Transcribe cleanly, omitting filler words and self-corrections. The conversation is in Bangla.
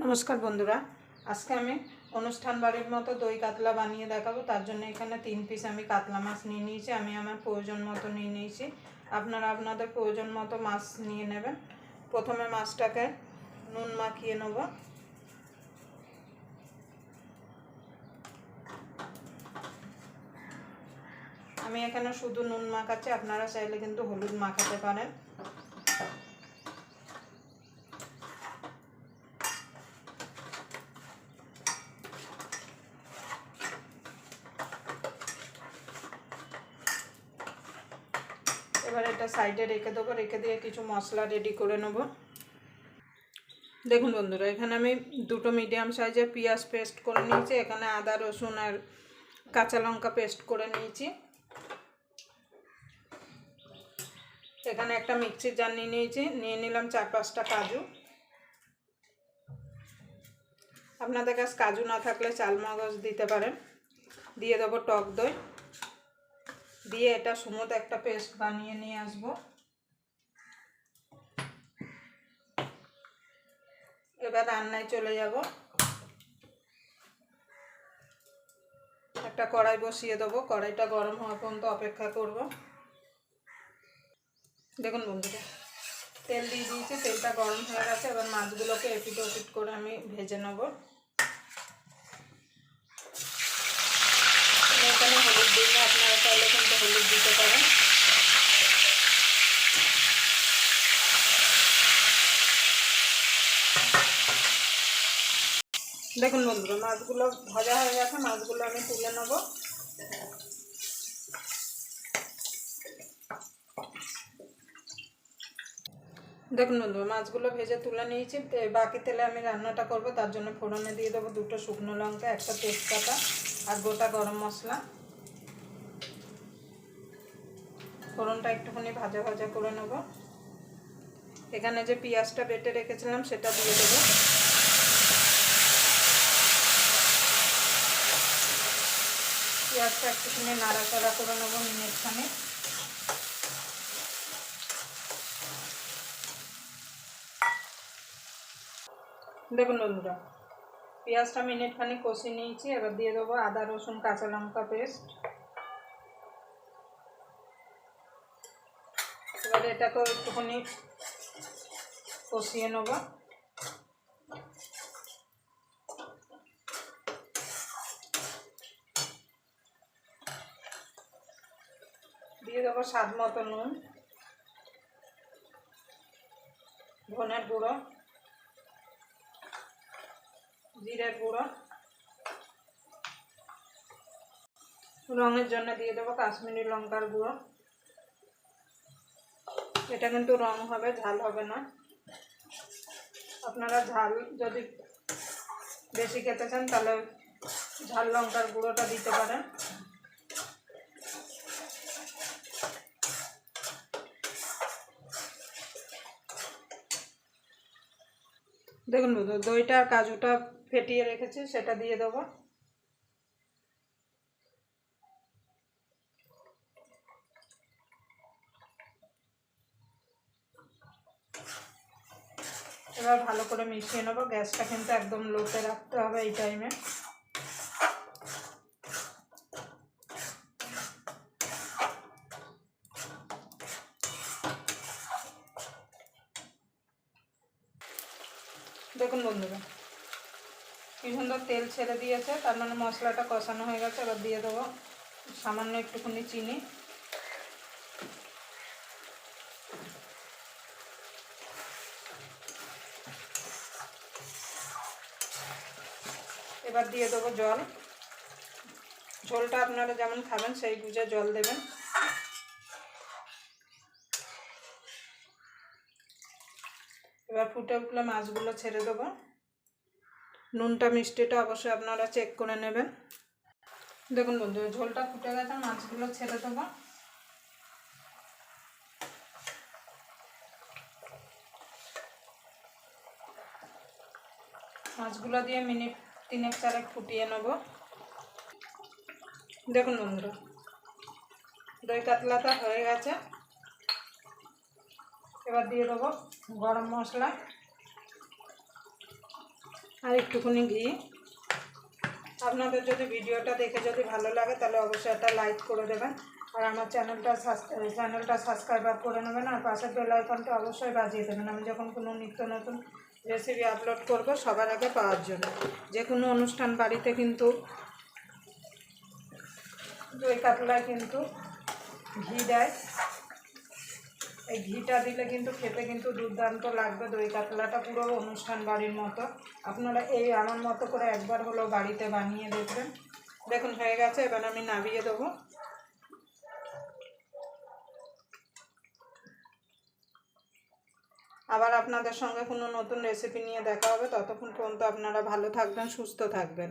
নমস্কার বন্ধুরা, আজকে আমি অনুষ্ঠান বাড়ির মতো দই কাতলা বানিয়ে দেখাবো। তার জন্য এখানে 3 পিস আমি কাতলা মাছ নিয়ে নিয়েছি। আমি আমার প্রয়োজন মতো নিয়ে নিয়েছি, আপনারা আপনাদের প্রয়োজন মতো মাছ নিয়ে নেবেন। প্রথমে মাছটাকে নুন মাখিয়ে নেব। আমি এখানে শুধু নুন মাখাচ্ছি, আপনারা চাইলে কিন্তু হলুদ মাখাতে পারেন। এবার এটা সাইডে রেখে দেবো, রেখে দিয়ে কিছু মশলা রেডি করে নেব। দেখুন বন্ধুরা, এখানে আমি দুটো মিডিয়াম সাইজের পেঁয়াজ পেস্ট করে নিয়েছি। এখানে আদা রসুন আর কাঁচা লঙ্কা পেস্ট করে নিয়েছি। এখানে একটা মিক্সির জার নিয়ে নিলাম 4-5টা কাজু। আপনাদের কাছে কাজু না থাকলে চালমগজ দিতে পারেন। দিয়ে দেবো টক দই, দিয়ে এটা স্মুথ একটা পেস্ট বানিয়ে নিয়ে আসবো। এবার রান্নায় চলে যাব। একটা কড়াই বসিয়ে দেবো, কড়াইটা গরম হওয়া পর্যন্ত অপেক্ষা করব। দেখুন বন্ধুরা, তেল দিয়ে দিয়েছি, তেলটা গরম হয়ে গেছে। এবার মাছগুলোকে এপিট ওপিট করে আমি ভেজে নেব। এখানে হলুদ দিলে আপনারা চাইলে কিন্তু হলুদ দিতে পারেন। দেখুন বন্ধুরা, মাছগুলো ভাজা হয়ে গেছে, মাছগুলো আমি তুলে নেব। দেখুন বন্ধুরা, মাছগুলো ভেজে তুলে নিয়েছি। বাকি তেলে আমি রান্নাটা করব। তার জন্য ফোড়নে দিয়ে দেবো 2টো শুকনো লঙ্কা, একটা তেজপাতা আর গোটা গরম মশলা। ফোড়নটা একটুখানি ভাজা ভাজা করে নেব। এখানে যে পেঁয়াজটা বেটে রেখেছিলাম সেটা দিয়ে দেবো। পেঁয়াজটা একটুখানি নাড়াচাড়া করে নেব মিনিটখানে। দেখুন বন্ধুরা, পেঁয়াজটা মিনিটখানি কষিয়ে নিয়েছি। এবার দিয়ে দেবো আদা রসুন কাঁচা লঙ্কা পেস্ট। এবার এটাকেও একটুখানি কষিয়ে নেব। দিয়ে দেবো স্বাদ মতো নুন, ধনের গুঁড়ো, জিরের গুঁড়ো, রঙের জন্য দিয়ে দেবো কাশ্মীরি লঙ্কার গুঁড়ো। এটা কিন্তু রং হবে, ঝাল হবে না। আপনারা ঝাল যদি বেশি খেতে চান তাহলে ঝাল লঙ্কার গুঁড়োটা দিতে পারেন। দেখুন বন্ধু, দইটা আর কাজুটা ফেটিয়ে রেখেছি, সেটা দিয়ে দেবো। এবার ভালো করে মিশিয়ে নেবো। গ্যাসটা কিন্তু একদম লোতে রাখতে হবে এই টাইমে। দেখুন বন্ধুরা, কি সুন্দর তেল ছেড়ে দিয়েছে, তার মানে মশলাটা কষানো হয়ে গেছে। এবার দিয়ে দেবো সামান্য একটুখানি চিনি। এবার দিয়ে দেবো জল। ঝোলটা আপনারা যেমন খাবেন সেই বুঝে জল দেবেন। এবার ফুটে উঠলে মাছগুলো ছেড়ে দেবো। নুনটা মিষ্টিটা অবশ্যই আপনারা চেক করে নেবেন। দেখুন বন্ধু, ঝোলটা ফুটে গেছে, মাছগুলো ছেড়ে দেবো। মাছগুলো দিয়ে মিনিট 3-4 ফুটিয়ে নেব। দেখুন বন্ধুরা, দই কাতলাটা হয়ে গেছে। এবার দিয়ে দেবো গরম মশলা, আর একটুখানি ঘি। আপনাদের যদি ভিডিওটা দেখে যদি ভালো লাগে তাহলে অবশ্যই একটা লাইক করে দেবেন, আর আমার চ্যানেলটা সাবস্ক্রাইব করে নেবেন, আর পাশের বেল আইকনটা অবশ্যই বাজিয়ে দেবেন আমি যখন কোনো নিত্য নতুন রেসিপি আপলোড করব সবার আগে পাওয়ার জন্য। যে কোনো অনুষ্ঠান বাড়িতে কিন্তু দই কাতলায় কিন্তু ঘি দেয়, এই ঘিটা দিলে কিন্তু খেতে কিন্তু দুর্দান্ত লাগবে। দই কাতলাটা পুরো অনুষ্ঠান বাড়ির মতো। আপনারা এই আমার মতো করে একবার হলো বাড়িতে বানিয়ে দেখবেন। দেখুন হয়ে গেছে, এবার আমি নামিয়ে দেবো। আবার আপনাদের সঙ্গে কোনো নতুন রেসিপি নিয়ে দেখা হবে। ততক্ষণ পর্যন্ত আপনারা ভালো থাকবেন, সুস্থ থাকবেন।